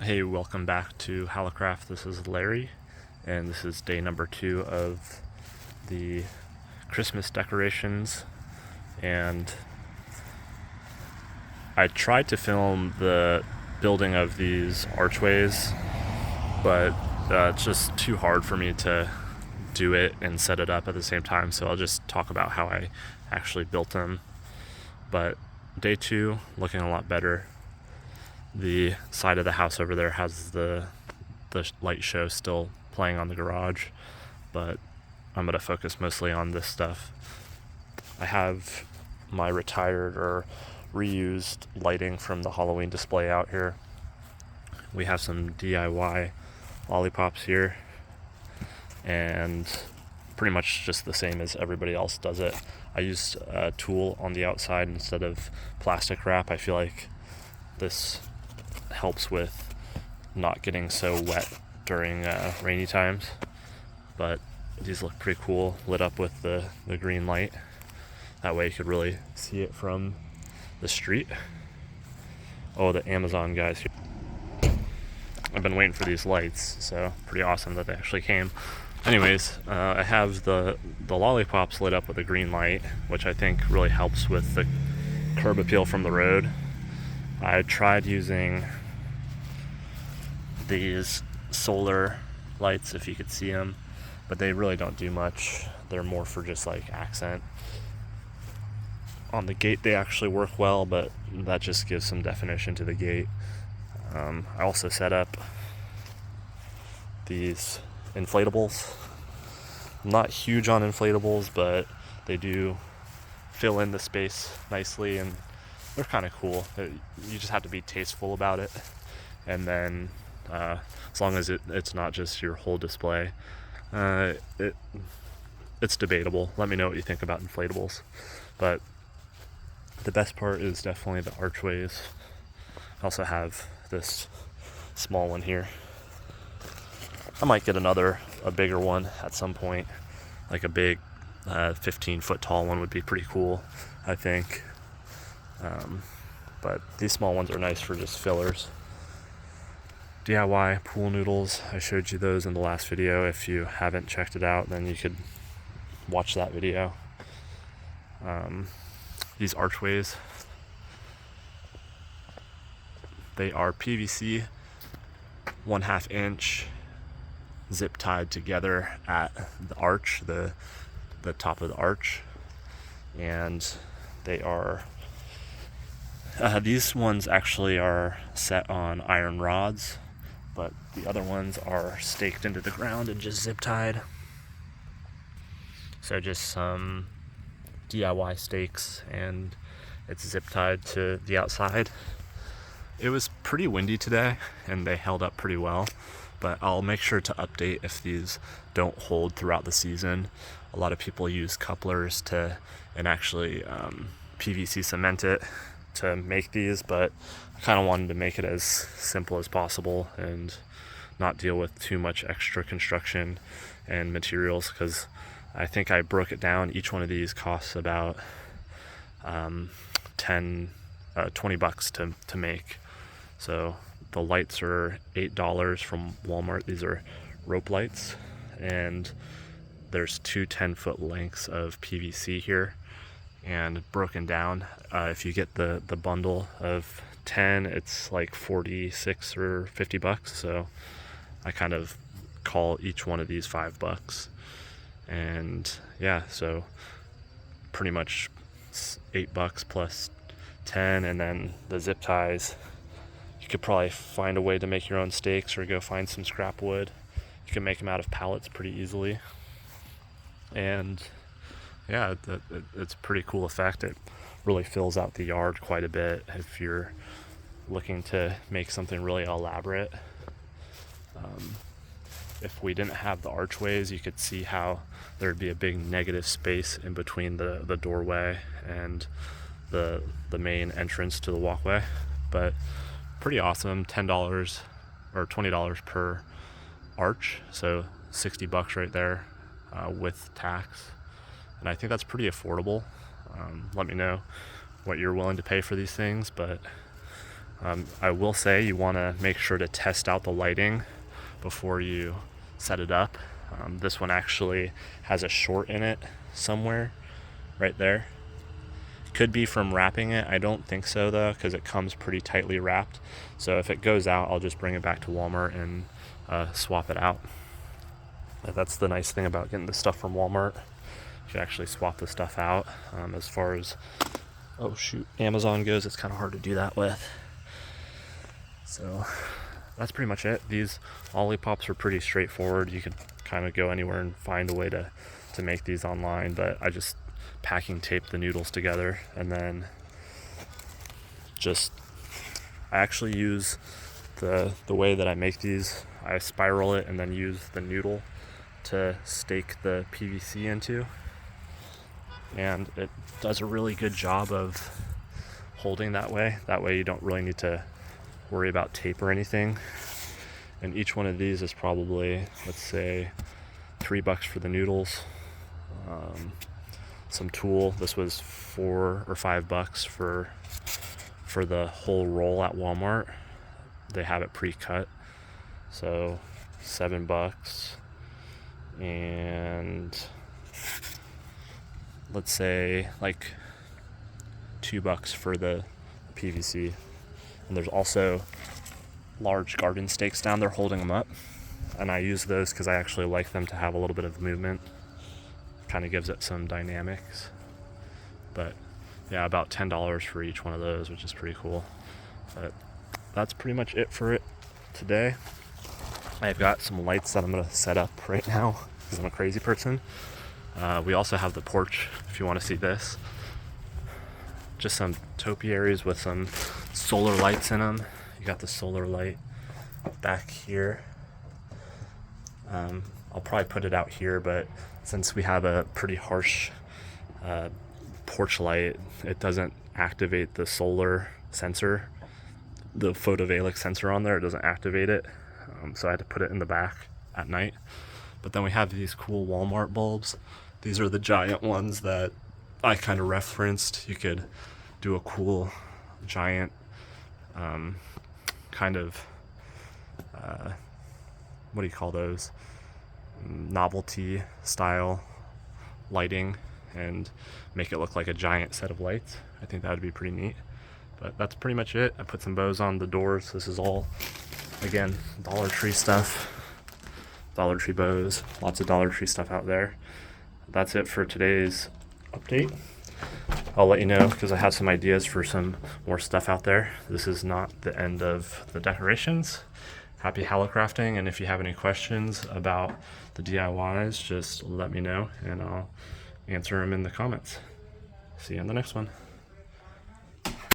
Hey, welcome back to Hallicraft. This is Larry, and this is day number 2 of the Christmas decorations. And I tried to film the building of these archways, but it's just too hard for me to do it and set it up at the same time, so I'll just talk about how I actually built them. But day 2, looking a lot better. The side of the house over there has the light show still playing on the garage, but I'm going to focus mostly on this stuff. I have my retired or reused lighting from the Halloween display out here. We have some DIY lollipops here, and pretty much just the same as everybody else does it. I used a tulle on the outside instead of plastic wrap. I feel like this helps with not getting so wet during rainy times. But these look pretty cool, lit up with the green light. That way you could really see it from the street. Oh, the Amazon guys here. I've been waiting for these lights, so pretty awesome that they actually came. Anyways, I have the lollipops lit up with a green light, which I think really helps with the curb appeal from the road. I tried using these solar lights, if you could see them, but they really don't do much. They're more for just like accent. On the gate they actually work well, but that just gives some definition to the gate. I also set up these inflatables. I'm not huge on inflatables, but they do fill in the space nicely, and they're kind of cool. You just have to be tasteful about it, and then as long as it's not just your whole display, it's debatable. Let me know what you think about inflatables. But the best part is definitely the archways. I also have this small one here. I might get a bigger one at some point. Like a big 15-foot tall one would be pretty cool, I think. But these small ones are nice for just fillers. DIY pool noodles, I showed you those in the last video. If you haven't checked it out, then you could watch that video. These archways, they are PVC 1/2 inch zip tied together at the arch, the top of the arch, and they are these ones actually are set on iron rods, but the other ones are staked into the ground and just zip tied. So just some DIY stakes, and it's zip tied to the outside. It was pretty windy today and they held up pretty well, but I'll make sure to update if these don't hold throughout the season. A lot of people use couplers and actually PVC cement it to make these, but I kind of wanted to make it as simple as possible and not deal with too much extra construction and materials, because I think I broke it down. Each one of these costs about $20 to make. So the lights are $8 from Walmart. These are rope lights, and there's two 10-foot lengths of PVC here, and broken down, if you get the bundle of 10, it's like 46 or $50. So I kind of call each one of these $5. And yeah, so pretty much $8 plus 10, and then the zip ties. You could probably find a way to make your own stakes or go find some scrap wood. You can make them out of pallets pretty easily. And yeah, it's a pretty cool effect. It really fills out the yard quite a bit if you're looking to make something really elaborate. If we didn't have the archways, you could see how there'd be a big negative space in between the doorway and the main entrance to the walkway. But pretty awesome. $10 or $20 per arch, so $60 right there with tax, and I think that's pretty affordable. Let me know what you're willing to pay for these things, but I will say you want to make sure to test out the lighting before you set it up. This one actually has a short in it somewhere right there. Could be from wrapping it. I don't think so though, because it comes pretty tightly wrapped. So if it goes out, I'll just bring it back to Walmart and swap it out. That's the nice thing about getting the stuff from Walmart. You can actually swap the stuff out. As far as Amazon goes, it's kind of hard to do that with. So that's pretty much it. These lollipops are pretty straightforward. You could kind of go anywhere and find a way to make these online, but I just packing tape the noodles together, and then I actually use the way that I make these. I spiral it and then use the noodle to stake the PVC into, and it does a really good job of holding that way. That way you don't really need to worry about tape or anything. And each one of these is probably, let's say, $3 for the noodles. Some tulle. This was $4 or $5 for the whole roll at Walmart. They have it pre-cut, so $7. And let's say like $2 for the PVC. And there's also large garden stakes down there holding them up, and I use those because I actually like them to have a little bit of movement. Kind of gives it some dynamics. But yeah, about $10 for each one of those, which is pretty cool. But that's pretty much it for it today. I've got some lights that I'm going to set up right now because I'm a crazy person. We also have the porch, if you want to see this. Just some topiaries with some solar lights in them. You got the solar light back here. I'll probably put it out here, but since we have a pretty harsh porch light, it doesn't activate the solar sensor, the photovoltaic sensor on there. It doesn't activate it, so I had to put it in the back at night. But then we have these cool Walmart bulbs. These are the giant ones that I kind of referenced. You could do a cool giant kind of what do you call those, novelty style lighting, and make it look like a giant set of lights. I think that would be pretty neat. But that's pretty much it. I put some bows on the doors. This is all, again, Dollar Tree stuff. Dollar Tree bows, lots of Dollar Tree stuff out there. That's it for today's update. I'll let you know because I have some ideas for some more stuff out there. This is not the end of the decorations. Happy Halocrafting, and if you have any questions about the DIYs, just let me know and I'll answer them in the comments. See you on the next one.